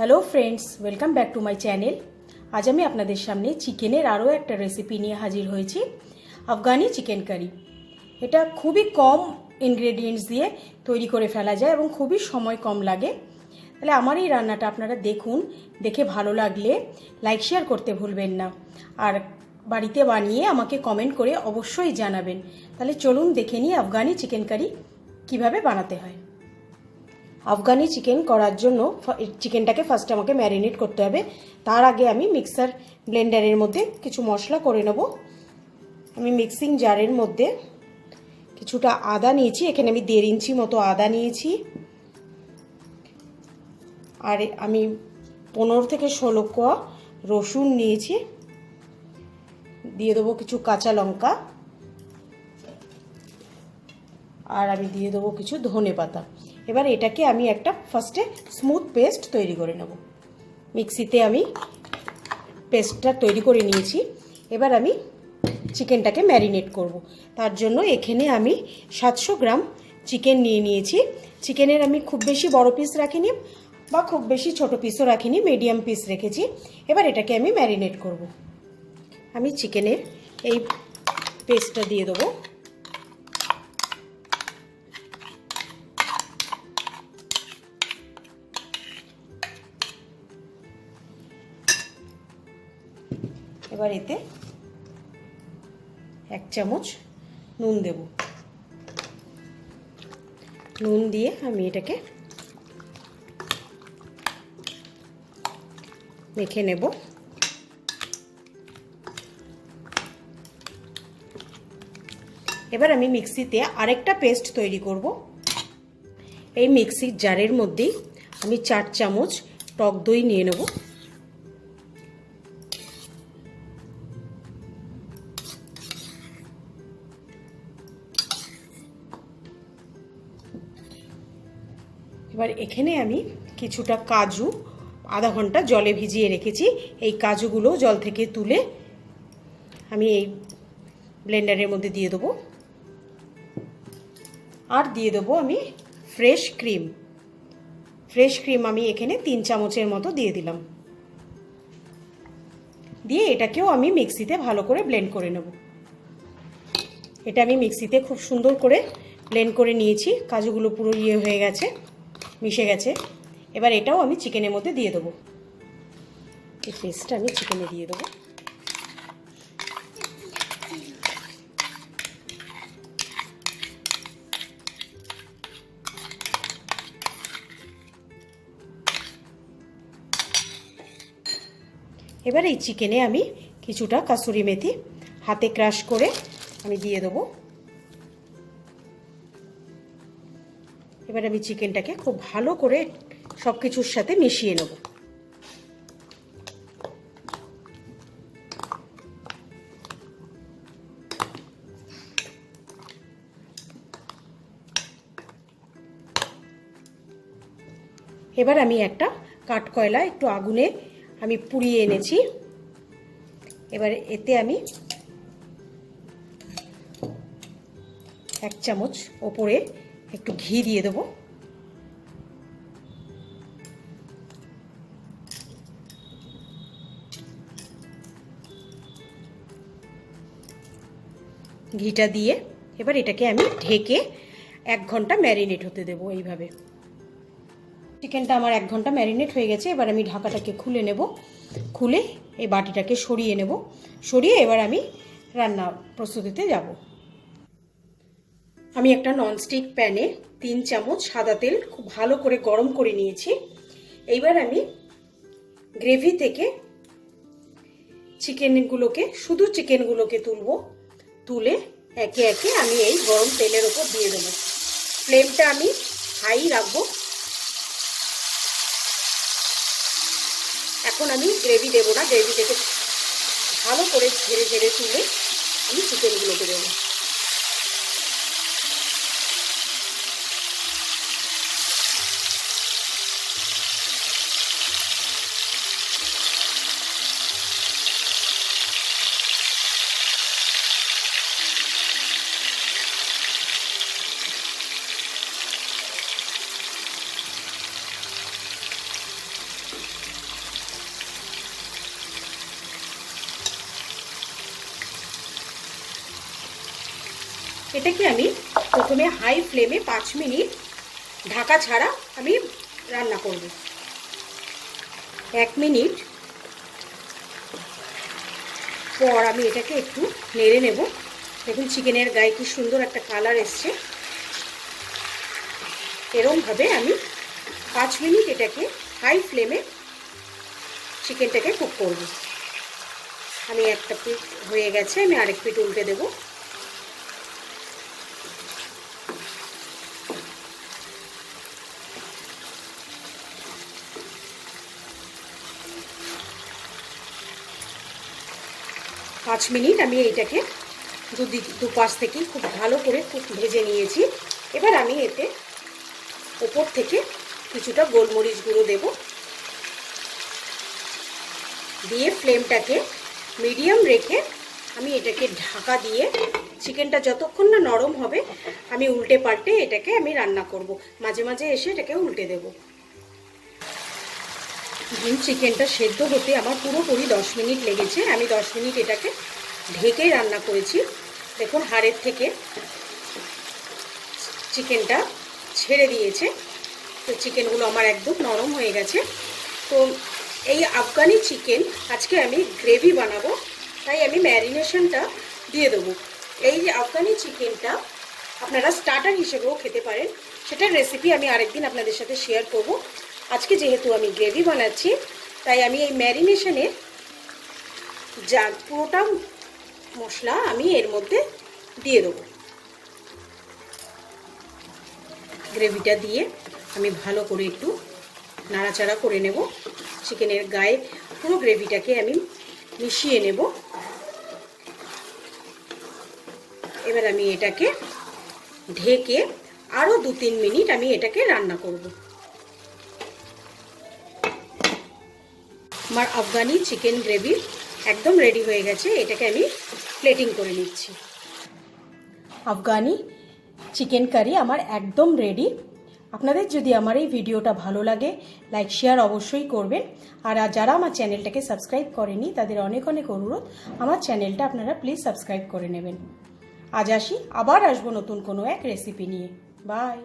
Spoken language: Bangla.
Hello friends, welcome back to my channel. আজ আমি আপনাদের সামনে চিকেনের আরও একটা রেসিপি নিয়ে হাজির হয়েছি, আফগানি চিকেন কারি। এটা খুবই কম ইনগ্রেডিয়েন্টস দিয়ে তৈরি করে ফেলা যায় এবং খুবই সময় কম লাগে। তাহলে আমার এই রান্নাটা আপনারা দেখুন, দেখে ভালো লাগলে লাইক শেয়ার করতে ভুলবেন না, আর বাড়িতে বানিয়ে আমাকে কমেন্ট করে অবশ্যই জানাবেন। তাহলে চলুন দেখে নিই আফগানি চিকেন কারি কীভাবে বানাতে হয়। আফগানি চিকেন করার জন্য চিকেনটাকে ফার্স্ট আমাকে ম্যারিনেট করতে হবে। তার আগে আমি মিক্সার ব্লেন্ডারের মধ্যে কিছু মশলা করে নেব। আমি মিক্সিং জারের মধ্যে কিছুটা আদা নিয়েছি, এখানে আমি 1.5 ইঞ্চি মতো আদা নিয়েছি, আর আমি 15 থেকে 16 কোয়া রসুন নিয়েছি। দিয়ে দেবো কিছু কাঁচা লঙ্কা, আর আমি দিয়ে দেবো কিছু ধনে পাতা। এবার এটাকে আমি একটা ফার্স্টে স্মুথ পেস্ট তৈরি করে নেব। মিক্সিতে আমি পেস্টটা তৈরি করে নিয়েছি। এবার আমি চিকেনটাকে ম্যারিনেট করব। তার জন্য এখানে আমি 700 গ্রাম চিকেন নিয়ে নিয়েছি। চিকেনের আমি খুব বেশি বড় পিস রাখিনি বা খুব বেশি ছোট পিসও রাখিনি, মিডিয়াম পিস রেখেছি। এবার এটাকে আমি ম্যারিনেট করব। আমি চিকেনের এই পেস্টটা দিয়ে দেবো। এবার এতে 1 চামচ নুন দেব। নুন দিয়ে আমি এটাকে মেখে নেব। এবার আমি মিক্সিতে আরেকটা পেস্ট তৈরি করব। এই মিক্সির জারের মধ্যেই আমি 4 চামচ টক দই নিয়ে নেব। এবার এখানে আমি কিছুটা কাজু আধা ঘন্টা জলে ভিজিয়ে রেখেছি। এই কাজুগুলো জল থেকে তুলে আমি এই ব্লেন্ডারের মধ্যে দিয়ে দেবো। আর দিয়ে দেবো আমি ফ্রেশ ক্রিম। আমি এখানে 3 চামচের মতো দিয়ে দিলাম। দিয়ে এটাকেও আমি মিক্সিতে ভালো করে ব্লেন্ড করে নেব। এটা আমি মিক্সিতে খুব সুন্দর করে ব্লেন্ড করে নিয়েছি। কাজুগুলো পুরো হয়ে গেছে, মিশে গেছে। এবার এটাও আমি চিকেনের মধ্যে দিয়ে দেবো। এই পেস্টটা আমি চিকেনে দিয়ে দেবো। এবার এই চিকেনে আমি কিছুটা কাসুরি মেথি হাতে ক্রাশ করে আমি দিয়ে দেবো। এবার আমি চিকেনটাকে খুব ভালো করে সব কিছুর সাথে মিশিয়ে নেব। এবার আমি একটা কাঠকয়লা একটু আগুনে আমি পুড়িয়ে এনেছি। এবার এতে আমি 1 চামচ ওপরে একটু ঘি দিয়ে দেবো। ঘিটা দিয়ে এবার এটাকে আমি ঢেকে 1 ঘন্টা ম্যারিনেট হতে দেবো। এইভাবে চিকেনটা আমার 1 ঘন্টা ম্যারিনেট হয়ে গেছে। এবার আমি ঢাকাটাকে খুলে নেব। খুলে এই বাটিটাকে সরিয়ে নেব। সরিয়ে এবার আমি রান্না প্রস্তুতিতে যাব। আমি একটা ননস্টিক প্যানে 3 চামচ সাদা তেল খুব ভালো করে গরম করে নিয়েছি। এইবার আমি গ্রেভি থেকে শুধু চিকেনগুলোকে তুলে একে একে আমি এই গরম তেলের ওপর দিয়ে দেবো। ফ্লেমটা আমি হাই রাখবো। এখন আমি গ্রেভি দেবো না, গ্রেভি থেকে ভালো করে ঝেড়ে ঝেড়ে তুলে আমি চিকেনগুলোকে দেবো। এটাকে আমি প্রথমে হাই ফ্লেমে 5 মিনিট ঢাকা ছাড়া আমি রান্না করব। 1 মিনিট পর আমি এটাকে একটু নেড়ে নেব। দেখুন চিকেনের গায়ে কি সুন্দর একটা কালার এসছে। এরকমভাবে আমি 5 মিনিট এটাকে হাই ফ্লেমে চিকেনটাকে কুক করব। আমি একটা পিঠ হয়ে গেছে, আমি আরেক পিঠ উল্টে দেব। পাঁচ মিনিট আমি এইটাকে দুপাশ থেকে খুব ভালো করে ভেজে নিয়েছি। এবার আমি এতে উপর থেকে কিছুটা গোলমরিচ গুঁড়ো দেব, দিয়ে ফ্লেমটাকে মিডিয়াম রেখে আমি এটাকে ঢাকা দিয়ে চিকেনটা যতক্ষণ না নরম হবে আমি উল্টে পাল্টে এটাকে আমি রান্না করব। মাঝে মাঝে এসে এটাকে উল্টে দেব। চিকেনটা সেদ্ধ হতে আমার পুরোপুরি 10 মিনিট লেগেছে। আমি 10 মিনিট এটাকে ঢেকে রান্না করেছি। দেখুন হাড়ের থেকে চিকেনটা ছেড়ে দিয়েছে। তো চিকেনগুলো আমার একদম নরম হয়ে গেছে। তো এই আফগানি চিকেন আজকে আমি গ্রেভি বানাবো, তাই আমি ম্যারিনেশনটা দিয়ে দেবো। এই যে আফগানি চিকেনটা আপনারা স্টার্টার হিসেবেও খেতে পারেন, সেটার রেসিপি আমি আরেকদিন আপনাদের সাথে শেয়ার করব। আজকে যেহেতু আমি গ্রেভি বানাচ্ছি তাই আমি এই ম্যারিনেশনের যা পুরোটা মশলা আমি এর মধ্যে দিয়ে দেবো। গ্রেভিটা দিয়ে আমি ভালো করে একটু নাড়াচাড়া করে নেব। চিকেনের গায়ে পুরো গ্রেভিটাকে আমি মিশিয়ে নেব। এবার আমি এটাকে ঢেকে আরও 2-3 মিনিট আমি এটাকে রান্না করব। আমার আফগানি চিকেন গ্রেভি একদম রেডি হয়ে গেছে। এটাকে আমি প্লেটিং করে নিচ্ছি। আফগানি চিকেন কারি আমার একদম রেডি। আপনাদের যদি আমার এই ভিডিওটা ভালো লাগে লাইক শেয়ার অবশ্যই করবেন। আর যারা আমার চ্যানেলটাকে সাবস্ক্রাইব করেনি তাদের অনেক অনেক অনুরোধ, আমার চ্যানেলটা আপনারা প্লিজ সাবস্ক্রাইব করে নেবেন। আজ আসি, আবার আসবো নতুন কোনো এক রেসিপি নিয়ে। বাই।